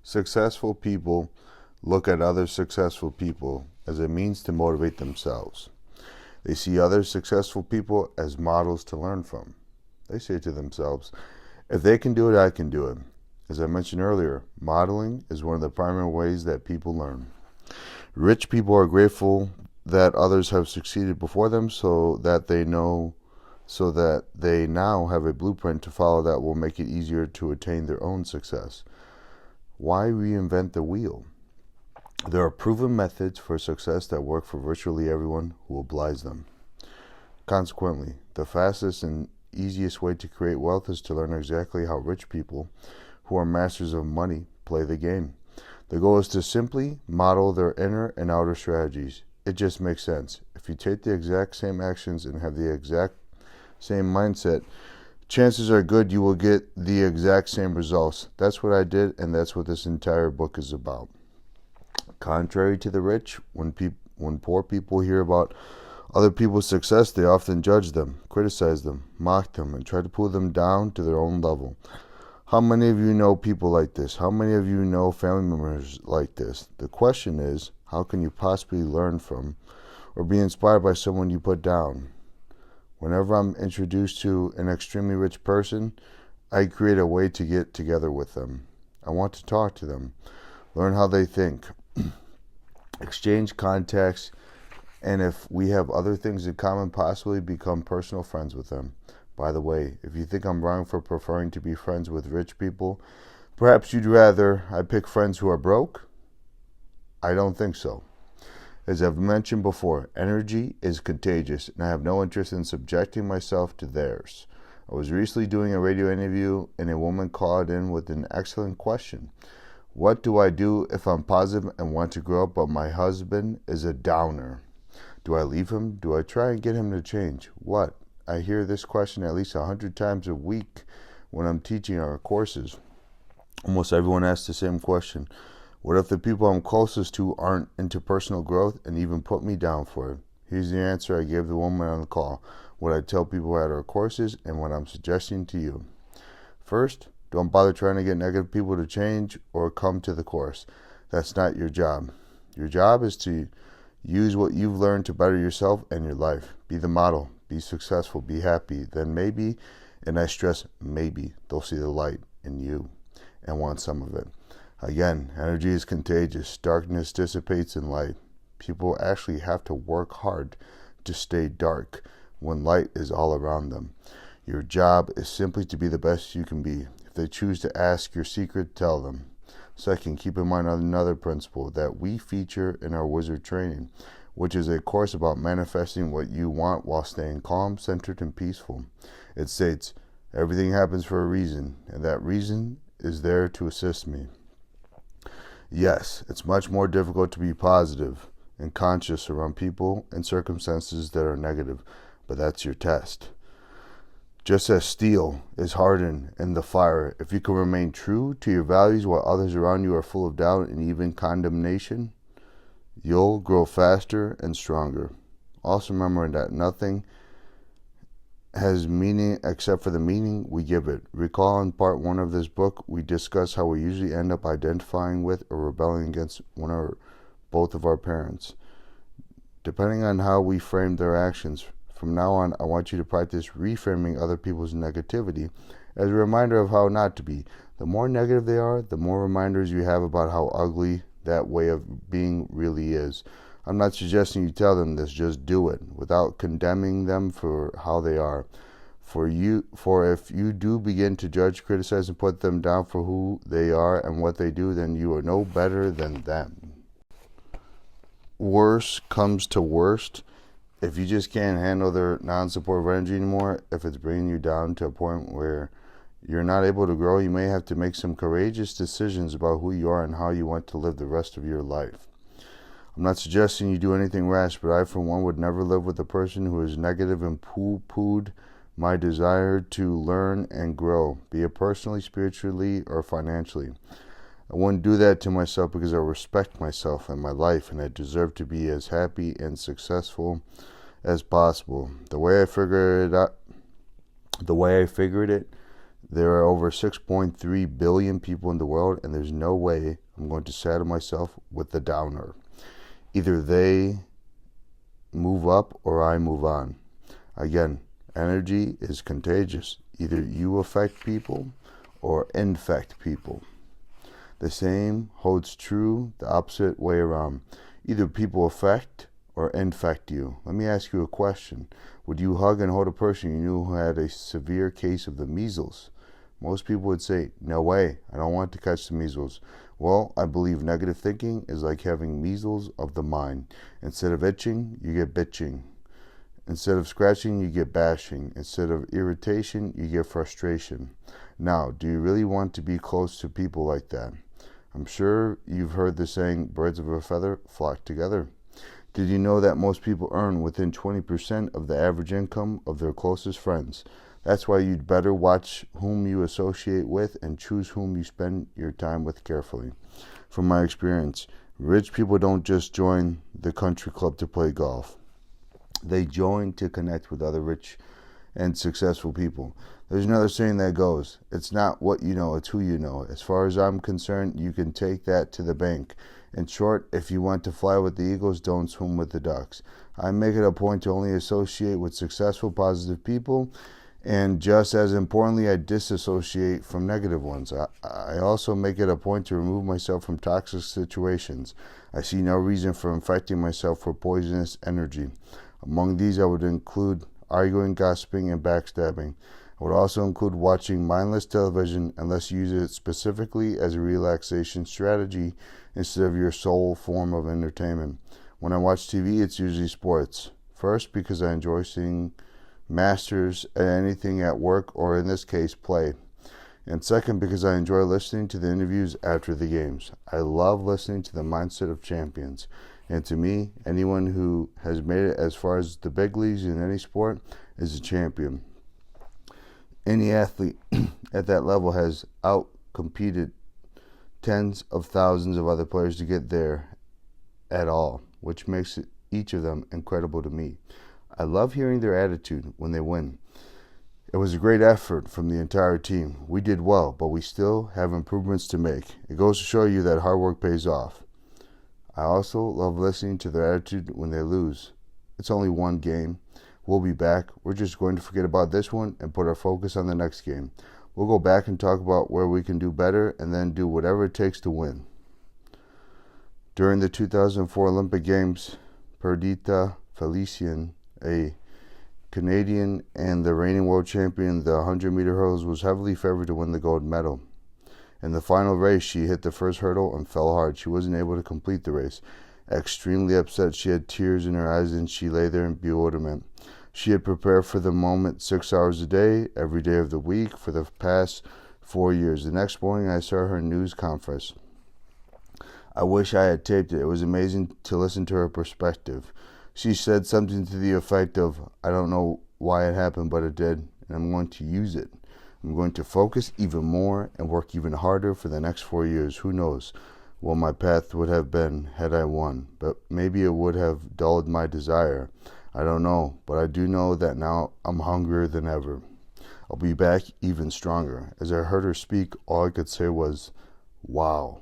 Successful people look at other successful people as a means to motivate themselves. They see other successful people as models to learn from. They say to themselves, if they can do it, I can do it. As I mentioned earlier, modeling is one of the primary ways that people learn. Rich people are grateful that others have succeeded before them so that they now have a blueprint to follow that will make it easier to attain their own success. Why reinvent the wheel? There are proven methods for success that work for virtually everyone who obliges them. Consequently, the fastest and easiest way to create wealth is to learn exactly how rich people who are masters of money play the game. The goal is to simply model their inner and outer strategies. It just makes sense. If you take the exact same actions and have the exact same mindset, chances are good you will get the exact same results. That's what I did, and that's what this entire book is about. Contrary to the rich, when poor people hear about other people's success, they often judge them, criticize them, mock them, and try to pull them down to their own level. How many of you know people like this? How many of you know family members like this? The question is, how can you possibly learn from or be inspired by someone you put down? Whenever I'm introduced to an extremely rich person, I create a way to get together with them. I want to talk to them, learn how they think, exchange contacts, and if we have other things in common, possibly become personal friends with them. By the way, if you think I'm wrong for preferring to be friends with rich people, perhaps you'd rather I pick friends who are broke? I don't think so. As I've mentioned before, energy is contagious, and I have no interest in subjecting myself to theirs. I was recently doing a radio interview, and a woman called in with an excellent question. What do I do if I'm positive and want to grow up, but my husband is a downer? Do I leave him? Do I try and get him to change? What? I hear this question at least 100 times a week when I'm teaching our courses. Almost everyone asks the same question. What if the people I'm closest to aren't into personal growth and even put me down for it? Here's the answer I gave the woman on the call, what I tell people at our courses, and what I'm suggesting to you. First, don't bother trying to get negative people to change or come to the course. That's not your job. Your job is to use what you've learned to better yourself and your life. Be the model. Be successful. Be happy. Then maybe, and I stress maybe, they'll see the light in you and want some of it. Again, energy is contagious. Darkness dissipates in light. People actually have to work hard to stay dark when light is all around them. Your job is simply to be the best you can be. If they choose to ask your secret, tell them. Second, keep in mind another principle that we feature in our wizard training, which is a course about manifesting what you want while staying calm, centered, and peaceful. It states, everything happens for a reason, and that reason is there to assist me. Yes, it's much more difficult to be positive and conscious around people and circumstances that are negative, but that's your test. Just as steel is hardened in the fire, if you can remain true to your values while others around you are full of doubt and even condemnation, you'll grow faster and stronger. Also remember that nothing has meaning except for the meaning we give it. Recall in part 1 of this book, we discuss how we usually end up identifying with or rebelling against one or both of our parents, depending on how we frame their actions. From now on, I want you to practice reframing other people's negativity as a reminder of how not to be. The more negative they are, the more reminders you have about how ugly that way of being really is. I'm not suggesting you tell them this, just do it without condemning them for how they are. For if you do begin to judge, criticize, and put them down for who they are and what they do, then you are no better than them. Worse comes to worst. If you just can't handle their non-supportive energy anymore, if it's bringing you down to a point where you're not able to grow, you may have to make some courageous decisions about who you are and how you want to live the rest of your life. I'm not suggesting you do anything rash, but I, for one, would never live with a person who is negative and poo-pooed my desire to learn and grow, be it personally, spiritually, or financially. I wouldn't do that to myself because I respect myself and my life, and I deserve to be as happy and successful as possible. The way I figured it, There are over 6.3 billion people in the world, and there's no way I'm going to saddle myself with the downer. Either they move up or I move on. Again, energy is contagious. Either you affect people or infect people. The same holds true the opposite way around. Either people affect or infect you. Let me ask you a question. Would you hug and hold a person you knew who had a severe case of the measles? Most people would say, no way, I don't want to catch the measles. Well, I believe negative thinking is like having measles of the mind. Instead of itching, you get bitching. Instead of scratching, you get bashing. Instead of irritation, you get frustration. Now, do you really want to be close to people like that? I'm sure you've heard the saying, birds of a feather flock together. Did you know that most people earn within 20% of the average income of their closest friends? That's why you'd better watch whom you associate with and choose whom you spend your time with carefully. From my experience, rich people don't just join the country club to play golf. They join to connect with other rich and successful people. There's another saying that goes, it's not what you know, it's who you know. As far as I'm concerned, you can take that to the bank. In short, if you want to fly with the eagles, don't swim with the ducks. I make it a point to only associate with successful, positive people, and just as importantly, I disassociate from negative ones. I also make it a point to remove myself from toxic situations. I see no reason for infecting myself with poisonous energy. Among these, I would include arguing, gossiping, and backstabbing. I would also include watching mindless television unless you use it specifically as a relaxation strategy instead of your sole form of entertainment. When I watch TV, it's usually sports. First, because I enjoy seeing masters at anything at work, or in this case, play. And second, because I enjoy listening to the interviews after the games. I love listening to the mindset of champions. And to me, anyone who has made it as far as the big leagues in any sport is a champion. Any athlete at that level has out-competed tens of thousands of other players to get there at all, which makes each of them incredible to me. I love hearing their attitude when they win. It was a great effort from the entire team. We did well, but we still have improvements to make. It goes to show you that hard work pays off. I also love listening to their attitude when they lose. It's only one game. We'll be back. We're just going to forget about this one and put our focus on the next game. We'll go back and talk about where we can do better and then do whatever it takes to win. During the 2004 Olympic Games, Perdita Felician, a Canadian and the reigning world champion in the 100-meter hurdles, was heavily favored to win the gold medal. In the final race, she hit the first hurdle and fell hard. She wasn't able to complete the race. Extremely upset, she had tears in her eyes and she lay there in bewilderment. She had prepared for the moment 6 hours a day, every day of the week, for the past 4 years. The next morning, I saw her news conference. I wish I had taped it. It was amazing to listen to her perspective. She said something to the effect of, I don't know why it happened, but it did, and I'm going to use it. I'm going to focus even more and work even harder for the next 4 years. Who knows what my path would have been had I won, but maybe it would have dulled my desire. I don't know, but I do know that now I'm hungrier than ever. I'll be back even stronger. As I heard her speak, all I could say was, wow.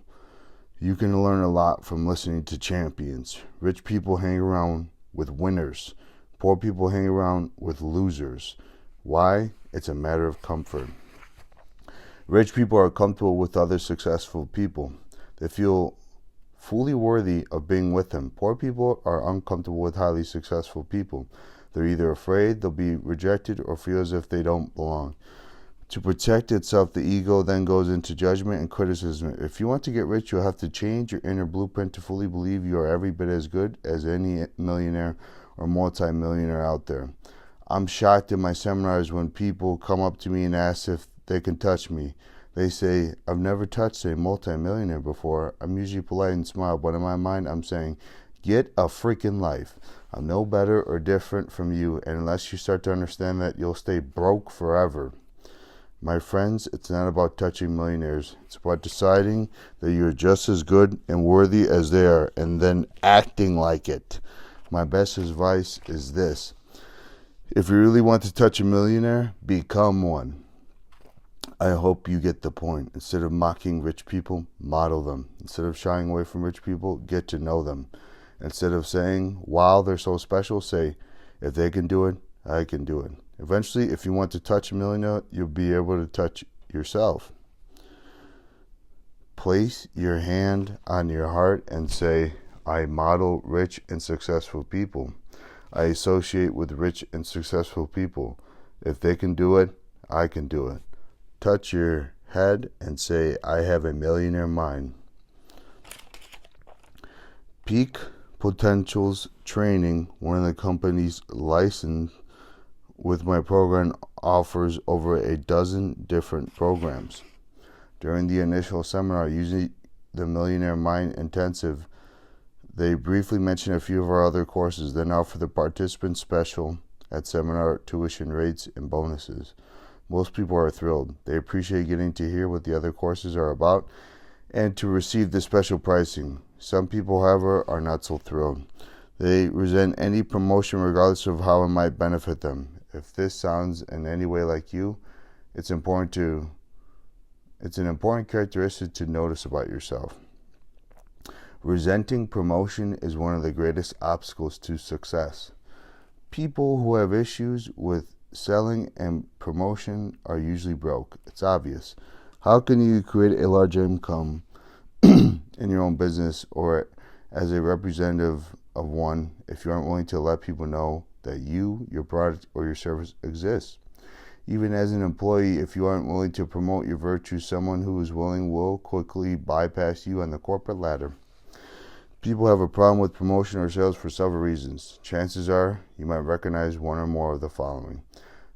You can learn a lot from listening to champions. Rich people hang around with winners. Poor people hang around with losers. Why? It's a matter of comfort. Rich people are comfortable with other successful people. They feel fully worthy of being with them. Poor people are uncomfortable with highly successful people. They're either afraid they'll be rejected or feel as if they don't belong. To protect itself, the ego then goes into judgment and criticism. If you want to get rich, you'll have to change your inner blueprint to fully believe you are every bit as good as any millionaire or multi-millionaire out there. I'm shocked in my seminars when people come up to me and ask if they can touch me. They say, I've never touched a multi-millionaire before. I'm usually polite and smile, but in my mind I'm saying, get a freaking life. I'm no better or different from you, and unless you start to understand that, you'll stay broke forever. My friends, it's not about touching millionaires. It's about deciding that you're just as good and worthy as they are, and then acting like it. My best advice is this. If you really want to touch a millionaire, become one. I hope you get the point. Instead of mocking rich people, model them. Instead of shying away from rich people, get to know them. Instead of saying, wow, they're so special, say, if they can do it, I can do it. Eventually, if you want to touch a millionaire, you'll be able to touch yourself. Place your hand on your heart and say, I model rich and successful people. I associate with rich and successful people. If they can do it, I can do it. Touch your head and say, I have a millionaire mind. Peak Potentials Training, one of the companies licensed with my program, offers over a dozen different programs. During the initial seminar, using the Millionaire Mind Intensive, they briefly mention a few of our other courses, then offer the participants special at seminar tuition rates and bonuses. Most people are thrilled. They appreciate getting to hear what the other courses are about and to receive the special pricing. Some people, however, are not so thrilled. They resent any promotion regardless of how it might benefit them. If this sounds in any way like you, it's an important characteristic to notice about yourself. Resenting promotion is one of the greatest obstacles to success. People who have issues with selling and promotion are usually broke. It's obvious. How can you create a large income in your own business or as a representative of one if you aren't willing to let people know that you, your product, or your service exists? Even as an employee, if you aren't willing to promote your virtues, someone who is willing will quickly bypass you on the corporate ladder. People have a problem with promotion or sales for several reasons. Chances are you might recognize one or more of the following.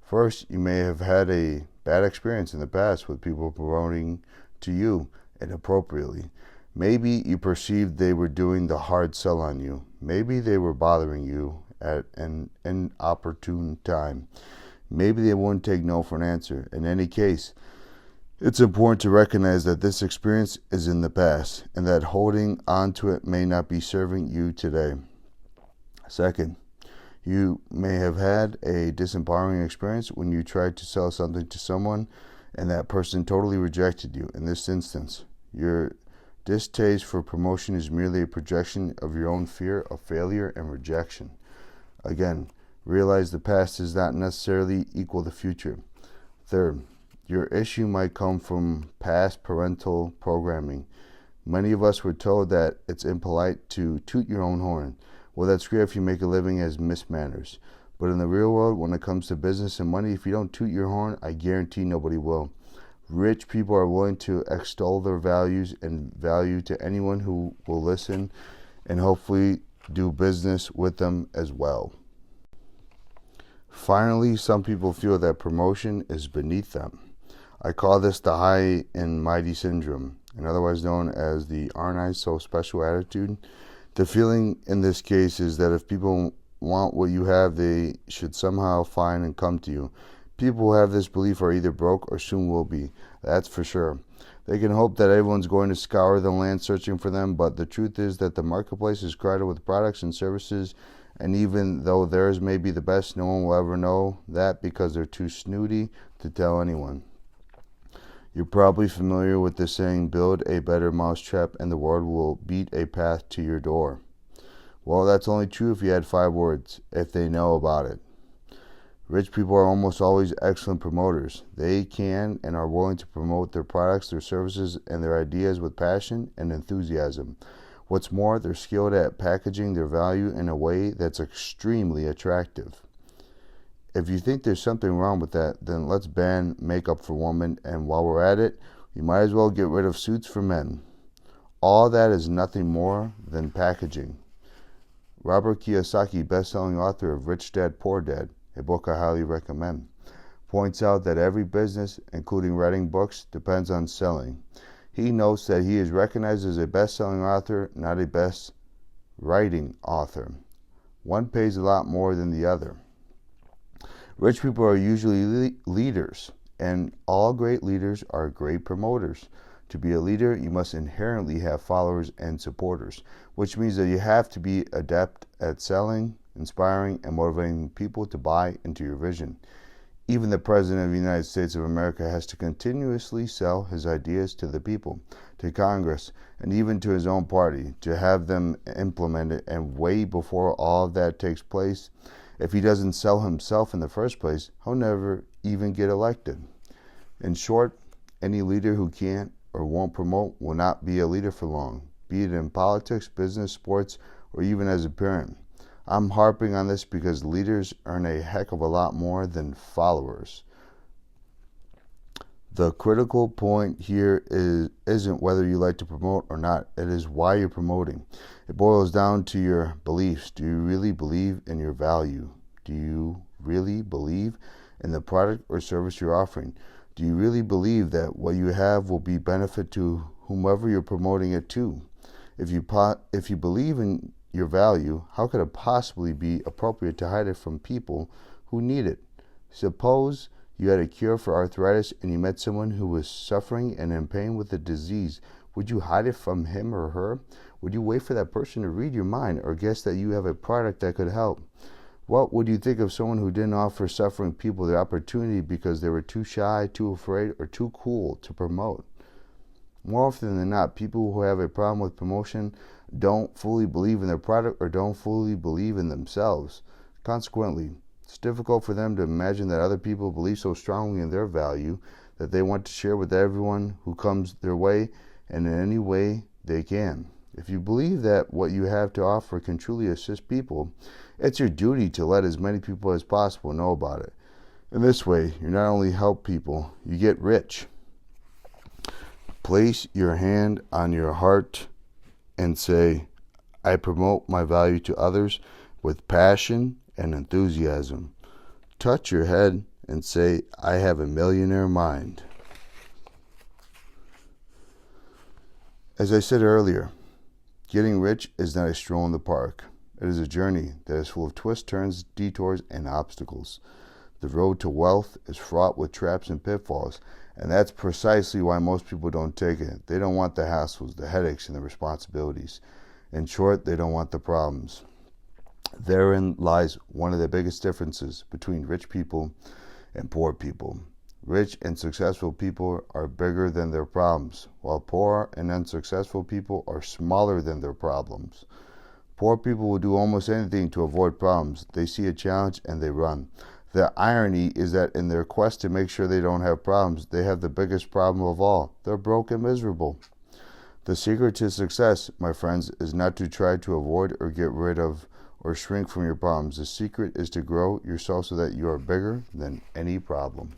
First, you may have had a bad experience in the past with people promoting to you inappropriately. Maybe you perceived they were doing the hard sell on you. Maybe they were bothering you at an inopportune time. Maybe they wouldn't take no for an answer. In any case, it's important to recognize that this experience is in the past and that holding on to it may not be serving you today. Second, you may have had a disempowering experience when you tried to sell something to someone and that person totally rejected you. In this instance, your distaste for promotion is merely a projection of your own fear of failure and rejection. Again, realize the past does not necessarily equal the future. Third, your issue might come from past parental programming. Many of us were told that it's impolite to toot your own horn. Well, that's great if you make a living as mismanners. But in the real world, when it comes to business and money, if you don't toot your horn, I guarantee nobody will. Rich people are willing to extol their values and value to anyone who will listen and hopefully do business with them as well. Finally, some people feel that promotion is beneath them. I call this the high and mighty syndrome, and otherwise known as the aren't I so special attitude. The feeling in this case is that if people want what you have, they should somehow find and come to you. People who have this belief are either broke or soon will be. That's for sure. They can hope that everyone's going to scour the land searching for them, but the truth is that the marketplace is crowded with products and services, and even though theirs may be the best, no one will ever know that because they're too snooty to tell anyone. You're probably familiar with the saying, build a better mousetrap and the world will beat a path to your door. Well, that's only true if you had 5 words, if they know about it. Rich people are almost always excellent promoters. They can and are willing to promote their products, their services, and their ideas with passion and enthusiasm. What's more, they're skilled at packaging their value in a way that's extremely attractive. If you think there's something wrong with that, then let's ban makeup for women, and while we're at it, we might as well get rid of suits for men. All that is nothing more than packaging. Robert Kiyosaki, best-selling author of Rich Dad, Poor Dad, a book I highly recommend, points out that every business, including writing books, depends on selling. He notes that he is recognized as a best-selling author, not a best-writing author. One pays a lot more than the other. Rich people are usually leaders, and all great leaders are great promoters. To be a leader, you must inherently have followers and supporters, which means that you have to be adept at selling, inspiring, and motivating people to buy into your vision. Even the President of the United States of America has to continuously sell his ideas to the people, to Congress, and even to his own party to have them implemented. And way before all of that takes place, if he doesn't sell himself in the first place, he'll never even get elected. In short, any leader who can't or won't promote will not be a leader for long, be it in politics, business, sports, or even as a parent. I'm harping on this because leaders earn a heck of a lot more than followers. The critical point here isn't whether you like to promote or not. It is why you're promoting. It boils down to your beliefs. Do you really believe in your value? Do you really believe in the product or service you're offering? Do you really believe that what you have will be benefit to whomever you're promoting it to? If you believe in your value, how could it possibly be appropriate to hide it from people who need it? Suppose you had a cure for arthritis and you met someone who was suffering and in pain with the disease. Would you hide it from him or her? Would you wait for that person to read your mind or guess that you have a product that could help? What would you think of someone who didn't offer suffering people the opportunity because they were too shy, too afraid, or too cool to promote? More often than not, people who have a problem with promotion don't fully believe in their product or don't fully believe in themselves. Consequently, it's difficult for them to imagine that other people believe so strongly in their value that they want to share with everyone who comes their way and in any way they can. If you believe that what you have to offer can truly assist people, it's your duty to let as many people as possible know about it. In this way, you not only help people, you get rich. Place your hand on your heart and say, I promote my value to others with passion and enthusiasm. Touch your head and say, I have a millionaire mind. As I said earlier, getting rich is not a stroll in the park. It is a journey that is full of twists, turns, detours, and obstacles. The road to wealth is fraught with traps and pitfalls, and that's precisely why most people don't take it. They don't want the hassles, the headaches, and the responsibilities. In short, they don't want the problems. Therein lies one of the biggest differences between rich people and poor people. Rich and successful people are bigger than their problems, while poor and unsuccessful people are smaller than their problems. Poor people will do almost anything to avoid problems. They see a challenge and they run. The irony is that in their quest to make sure they don't have problems, they have the biggest problem of all. They're broke and miserable. The secret to success, my friends, is not to try to avoid or get rid of or shrink from your problems. The secret is to grow yourself so that you are bigger than any problem.